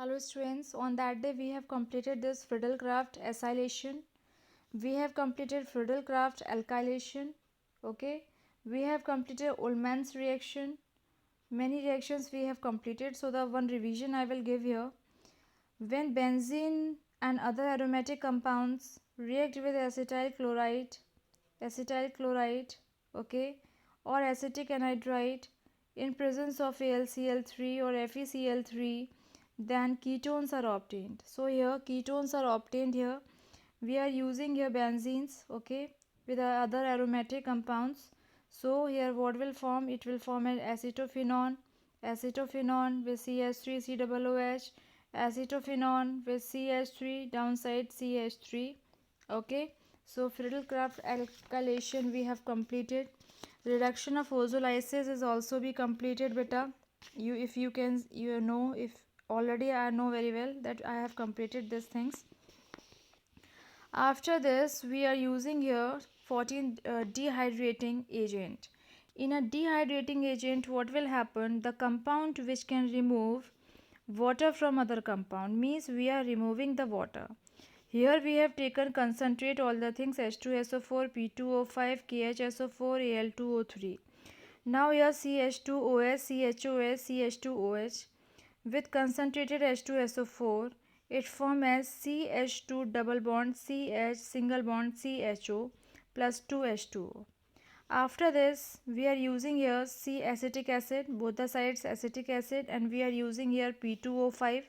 Hello students, on that day we have completed this Friedel-Crafts acylation. We have completed Friedel-Crafts alkylation. Okay, we have completed Ullmann's reaction. Many reactions we have completed. So the one revision I will give here. When benzene and other aromatic compounds react with acetyl chloride, okay, or acetic anhydride in presence of AlCl3 or FeCl3, then ketones are obtained. So here ketones are obtained here. We are using here benzenes, okay, with other aromatic compounds. So here what will form? It will form an acetophenone with CH3COOH, acetophenone with CH3 downside CH3, okay. So Friedel-Crafts alkylation we have completed. Reduction of ozolysis is also be completed, beta. If you can, if already I know very well that I have completed these things. After this we are using here 14 dehydrating agent. In a dehydrating agent, what will happen? The compound which can remove water from other compound means we are removing the water. Here we have taken concentrate all the things H2SO4, P2O5, KHSO4, Al2O3. Now here CH2OH, CHOH, CH2OH with concentrated H2SO4, it forms as CH2 double bond CH single bond CHO plus 2H2O. After this, we are using here C acetic acid, both the sides acetic acid, and we are using here P2O5.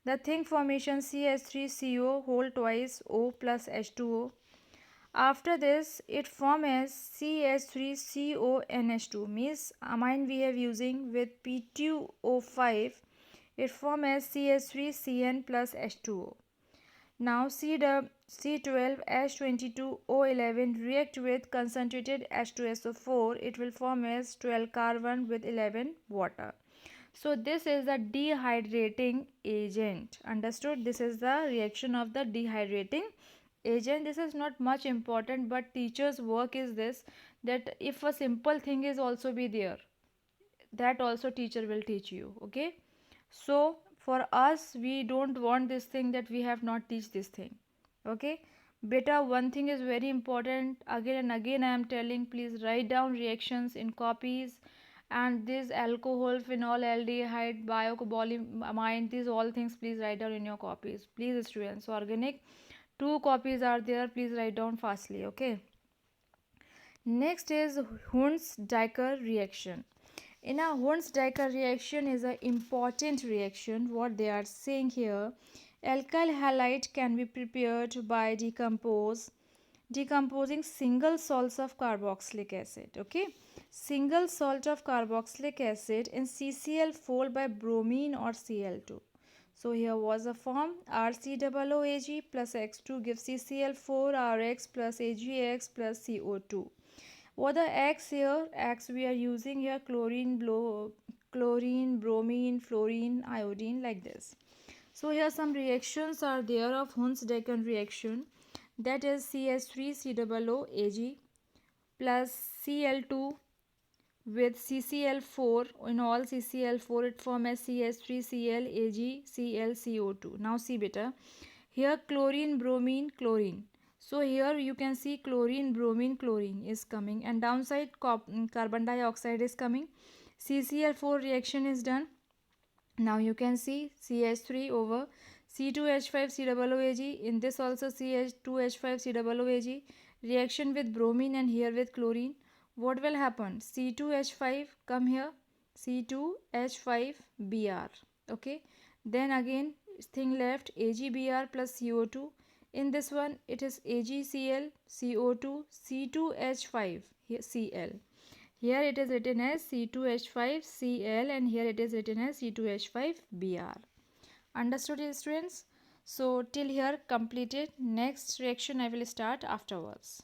The thing formation CH3CO whole twice O plus H2O. After this, it forms as CH3CONH2, means amine we have using with P2O5. It forms as CH3CN plus H2O. Now C12H22O11 react with concentrated H2SO4. It will form as 12 carbon with 11 water. So this is the dehydrating agent. Understood? This is the reaction of the dehydrating agent. This is not much important, but teacher's work is this, that if a simple thing is also be there, that also teacher will teach you. Okay, so for us, we don't want this thing that we have not teach this thing. Okay, beta, one thing is very important. Again and again I am telling, please write down reactions in copies, and this alcohol, phenol, aldehyde, biocobalamine, these all things please write down in your copies, please students. So organic, 2 copies are there, please write down fastly. Okay, next is Hunds-Diecker reaction. In a Hunds-Diecker reaction is an important reaction. What they are saying here, alkyl halide can be prepared by decomposing single salts of carboxylic acid. Okay, single salt of carboxylic acid in CCl4 by bromine or Cl2. So here was a form RCOOAg plus X2 gives CCl4 RX plus AgX plus CO2. What the X here? X we are using here chlorine, bromine, fluorine, iodine, like this. So here some reactions are there of Hunds-Diecker reaction, that is CH3COOAg plus Cl2 with CCl4. In all CCl4 it forms as CH3Cl AgClCO2. Now see beta, here chlorine, bromine, chlorine. So here you can see chlorine, bromine, chlorine is coming, and downside carbon dioxide is coming. CCl4 reaction is done. Now you can see CH3 over C2H5COOAg. In this also CH2H5COOAg reaction with bromine and here with chlorine. What will happen? C2H5 come here, C2H5Br. Okay, then again thing left AgBr plus CO2. In this one it is AgCl, CO2, C2H5 here Cl. Here it is written as C2H5Cl and here it is written as C2H5Br. Understood, students? So till here completed. Next reaction I will start afterwards.